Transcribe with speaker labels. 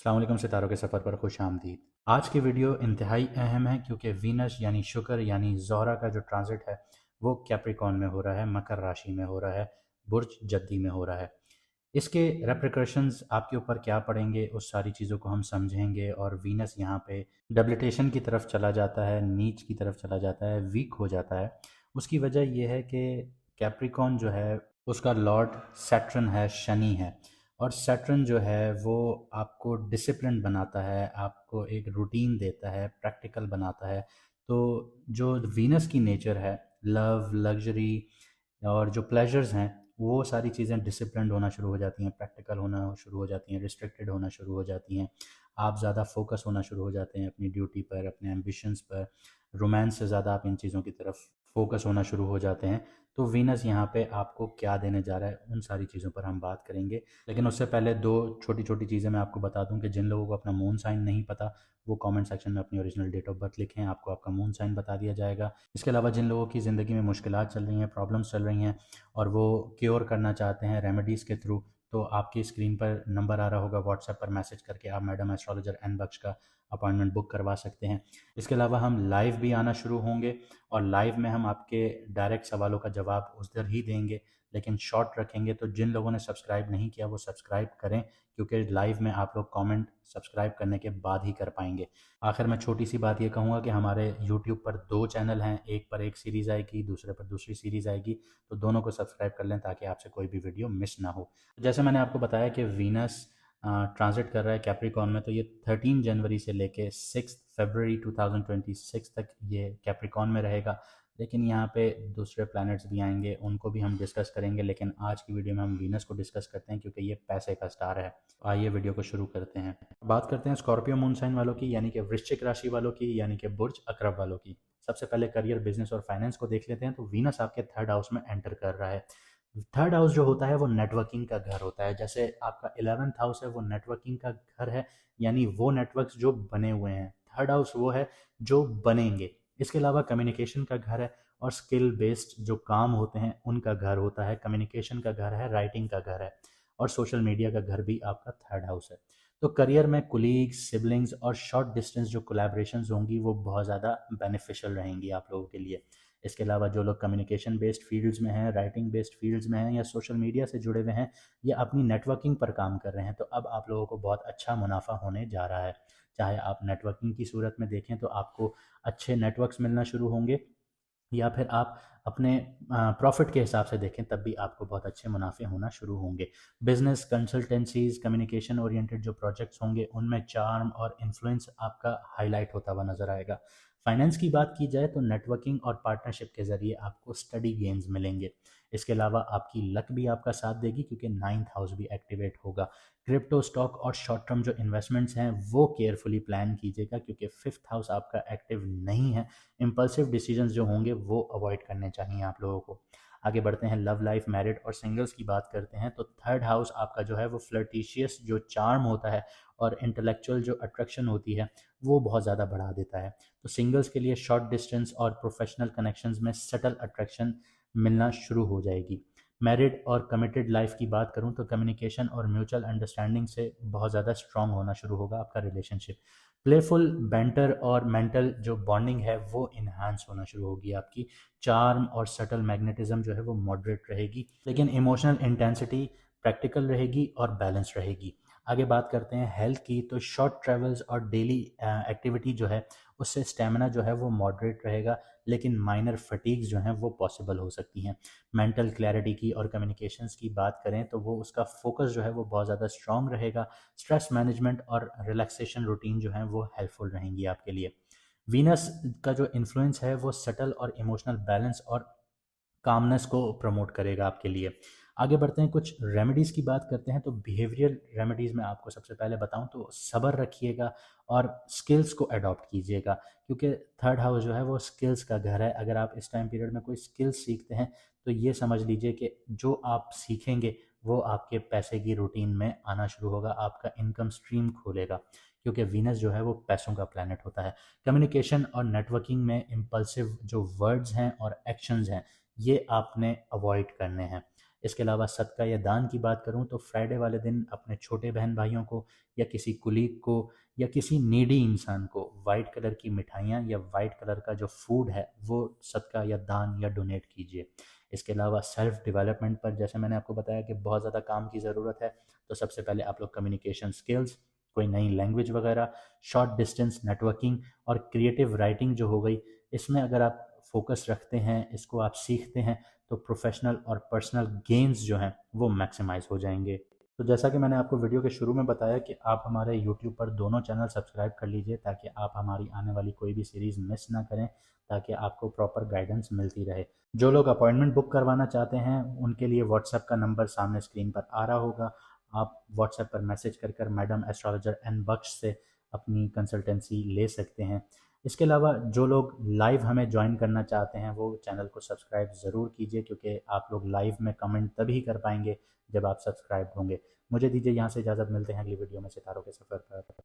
Speaker 1: अस्सलाम वालेकुम, सितारों के सफ़र पर खुश आमदीद। आज की वीडियो इंतहाई अहम है क्योंकि वीनस यानी शुक्र यानी ज़ोहरा का जो ट्रांजिट है वो कैप्रिकॉर्न में हो रहा है, मकर राशि में हो रहा है, बुर्ज जद्दी में हो रहा है। इसके रेप्रिकॉशंस आपके ऊपर क्या पड़ेंगे उस सारी चीज़ों को हम समझेंगे। और वीनस यहाँ पे डब्लिटेशन की तरफ चला जाता है, नीच की तरफ चला जाता है, वीक हो जाता है। उसकी वजह यह है कि कैप्रिकॉर्न जो है उसका लॉर्ड सैटर्न है, शनि है। और सैटर्न जो है वो आपको डिसिप्लिन बनाता है, आपको एक रूटीन देता है, प्रैक्टिकल बनाता है। तो जो वीनस की नेचर है, लव, लग्जरी और जो प्लेजर्स हैं, वो सारी चीज़ें डिसिप्लिन्ड होना शुरू हो जाती हैं, प्रैक्टिकल होना शुरू हो जाती हैं, रिस्ट्रिक्टेड होना शुरू हो जाती हैं। आप ज़्यादा फोकस होना शुरू हो जाते हैं अपनी ड्यूटी पर, अपने एम्बिशंस पर। रोमांस से ज़्यादा आप इन चीज़ों की तरफ फोकस होना शुरू हो जाते हैं। तो वीनस यहाँ पे आपको क्या देने जा रहा है, उन सारी चीज़ों पर हम बात करेंगे। लेकिन उससे पहले दो छोटी छोटी चीज़ें मैं आपको बता दूं कि जिन लोगों को अपना मून साइन नहीं पता वो कमेंट सेक्शन में अपनी ओरिजिनल डेट ऑफ बर्थ लिखें, आपको आपका मून साइन बता दिया जाएगा। इसके अलावा जिन लोगों की ज़िंदगी में मुश्किलात चल रही हैं, प्रॉब्लम्स चल रही हैं और वो क्योर करना चाहते हैं रेमेडीज़ के थ्रू, तो आपकी स्क्रीन पर नंबर आ रहा होगा, व्हाट्सएप पर मैसेज करके आप मैडम एस्ट्रोलॉजर एन बख्श का अपॉइंटमेंट बुक करवा सकते हैं। इसके अलावा हम लाइव भी आना शुरू होंगे और लाइव में हम आपके डायरेक्ट सवालों का जवाब उस दर ही देंगे, लेकिन शॉर्ट रखेंगे। तो जिन लोगों ने सब्सक्राइब नहीं किया वो सब्सक्राइब करें, क्योंकि लाइव में आप लोग कमेंट सब्सक्राइब करने के बाद ही कर पाएंगे। आखिर में छोटी सी बात ये कहूँगा कि हमारे यूट्यूब पर दो चैनल हैं, एक पर एक सीरीज़ आएगी, दूसरे पर दूसरी सीरीज़ आएगी। तो दोनों को सब्सक्राइब कर लें ताकि आपसे कोई भी वीडियो मिस ना हो। जैसे मैंने आपको बताया कि वीनस ट्रांजिट कर रहा है कैप्रिकॉर्न में, तो ये 13 जनवरी से लेके 6 फरवरी 2026 तक ये कैप्रिकॉर्न में रहेगा। लेकिन यहाँ पे दूसरे प्लैनेट्स भी आएंगे, उनको भी हम डिस्कस करेंगे, लेकिन आज की वीडियो में हम वीनस को डिस्कस करते हैं क्योंकि ये पैसे का स्टार है। तो आइए वीडियो को शुरू करते हैं। बात करते हैं स्कॉर्पियो मून साइन वालों की, यानी कि वृश्चिक राशि वालों की, यानी कि बुर्ज अकरब वालों की। सबसे पहले करियर, बिजनेस और फाइनेंस को देख लेते हैं। तो वीनस आपके थर्ड हाउस में एंटर कर रहा है। थर्ड हाउस जो होता है वो नेटवर्किंग का घर होता है। जैसे आपका 11th हाउस है वो नेटवर्किंग का घर है, यानी वो नेटवर्क्स जो बने हुए हैं। थर्ड हाउस वो है जो बनेंगे। इसके अलावा कम्युनिकेशन का घर है और स्किल बेस्ड जो काम होते हैं उनका घर होता है। कम्युनिकेशन का घर है, राइटिंग का घर है और सोशल मीडिया का घर भी आपका थर्ड हाउस है। तो करियर में कुलीग्स, सिबलिंग्स और शॉर्ट डिस्टेंस जो कोलैबोरेशंस होंगी वो बहुत ज़्यादा बेनिफिशियल रहेंगी आप लोगों के लिए। इसके अलावा जो लोग कम्युनिकेशन बेस्ड फील्ड्स में हैं, राइटिंग बेस्ड फील्ड्स में हैं या सोशल मीडिया से जुड़े हुए हैं या अपनी नेटवर्किंग पर काम कर रहे हैं, तो अब आप लोगों को बहुत अच्छा मुनाफा होने जा रहा है। चाहे आप नेटवर्किंग की सूरत में देखें तो आपको अच्छे नेटवर्क्स मिलना शुरू होंगे, या फिर आप अपने प्रॉफिट के हिसाब से देखें तब भी आपको बहुत अच्छे मुनाफे होना शुरू होंगे। बिजनेस, कंसल्टेंसीज, कम्युनिकेशन ओरिएंटेड जो प्रोजेक्ट्स होंगे उनमें चार्म और इन्फ्लुएंस आपका हाईलाइट होता हुआ नजर आएगा। फाइनेंस की बात की जाए तो नेटवर्किंग और पार्टनरशिप के जरिए आपको स्टडी गेन्स मिलेंगे। इसके अलावा आपकी लक भी आपका साथ देगी क्योंकि 9th हाउस भी एक्टिवेट होगा। क्रिप्टो, स्टॉक और शॉर्ट टर्म जो इन्वेस्टमेंट्स हैं वो केयरफुली प्लान कीजिएगा क्योंकि 5th हाउस आपका एक्टिव नहीं है। इम्पल्सिव डिसीजंस जो होंगे वो अवॉइड करने चाहिए आप लोगों को। आगे बढ़ते हैं, लव लाइफ, मैरिड और सिंगल्स की बात करते हैं। तो थर्ड हाउस आपका जो है वो फ्लर्टिशियस जो चार्म होता है और इंटेलेक्चुअल जो अट्रैक्शन होती है वो बहुत ज़्यादा बढ़ा देता है। तो सिंगल्स के लिए शॉर्ट डिस्टेंस और प्रोफेशनल कनेक्शंस में सटल अट्रैक्शन मिलना शुरू हो जाएगी। मैरिड और कमिटेड लाइफ की बात करूं तो कम्युनिकेशन और म्यूचुअल अंडरस्टैंडिंग से बहुत ज़्यादा स्ट्रांग होना शुरू होगा आपका रिलेशनशिप। प्लेफुल बैंटर और मेंटल जो बॉन्डिंग है वो इन्हांस होना शुरू होगी आपकी। चार्म और सटल मैग्नेटिज्म जो है वो मॉडरेट रहेगी, लेकिन इमोशनल इंटेंसिटी प्रैक्टिकल रहेगी और बैलेंस रहेगी। आगे बात करते हैं हेल्थ की। तो शॉर्ट ट्रेवल्स और डेली एक्टिविटी जो है उससे स्टेमिना जो है वो मॉडरेट रहेगा, लेकिन माइनर फटीग्स जो हैं वो पॉसिबल हो सकती हैं। मेंटल क्लैरिटी की और कम्युनिकेशंस की बात करें तो वो उसका फोकस जो है वो बहुत ज़्यादा स्ट्रांग रहेगा। स्ट्रेस मैनेजमेंट और रिलैक्सेशन रूटीन जो है वो हेल्पफुल रहेंगी आपके लिए। वीनस का जो इन्फ्लुएंस है वो सटल और इमोशनल बैलेंस और कामनेस को प्रमोट करेगा आपके लिए। आगे बढ़ते हैं, कुछ रेमेडीज़ की बात करते हैं। तो बिहेवियरल रेमेडीज़ में आपको सबसे पहले बताऊं तो सब्र रखिएगा और स्किल्स को अडॉप्ट कीजिएगा, क्योंकि थर्ड हाउस जो है वो स्किल्स का घर है। अगर आप इस टाइम पीरियड में कोई स्किल्स सीखते हैं तो ये समझ लीजिए कि जो आप सीखेंगे वो आपके पैसे की रूटीन में आना शुरू होगा, आपका इनकम स्ट्रीम खोलेगा, क्योंकि वीनस जो है वो पैसों का प्लैनेट होता है। कम्युनिकेशन और नेटवर्किंग में इम्पल्सिव जो वर्ड्स हैं और एक्शंस हैं ये आपने अवॉइड करने हैं। इसके अलावा सदका या दान की बात करूँ तो फ्राइडे वाले दिन अपने छोटे बहन भाइयों को या किसी कुलीग को या किसी नीडी इंसान को वाइट कलर की मिठाइयाँ या वाइट कलर का जो फूड है वो सदका या दान या डोनेट कीजिए। इसके अलावा सेल्फ डेवलपमेंट पर जैसे मैंने आपको बताया कि बहुत ज़्यादा काम की ज़रूरत है, तो सबसे पहले आप लोग कम्युनिकेशन स्किल्स, कोई नई लैंग्वेज वगैरह, शॉर्ट डिस्टेंस नेटवर्किंग और क्रिएटिव राइटिंग जो हो गई, इसमें अगर आप फोकस रखते हैं, इसको आप सीखते हैं, तो प्रोफेशनल और पर्सनल गेन्स जो हैं वो मैक्सिमाइज हो जाएंगे। तो जैसा कि मैंने आपको वीडियो के शुरू में बताया कि आप हमारे यूट्यूब पर दोनों चैनल सब्सक्राइब कर लीजिए ताकि आप हमारी आने वाली कोई भी सीरीज़ मिस ना करें, ताकि आपको प्रॉपर गाइडेंस मिलती रहे। जो लोग अपॉइंटमेंट बुक करवाना चाहते हैं उनके लिए व्हाट्सएप का नंबर सामने स्क्रीन पर आ रहा होगा, आप व्हाट्सएप पर मैसेज कर मैडम एस्ट्रोलॉजर एन बख्श से अपनी कंसल्टेंसी ले सकते हैं। इसके अलावा जो लोग लाइव हमें ज्वाइन करना चाहते हैं वो चैनल को सब्सक्राइब ज़रूर कीजिए, क्योंकि आप लोग लाइव में कमेंट तभी कर पाएंगे जब आप सब्सक्राइब होंगे। मुझे दीजिए यहाँ से इजाज़त, मिलते हैं अगली वीडियो में सितारों के सफ़र पर।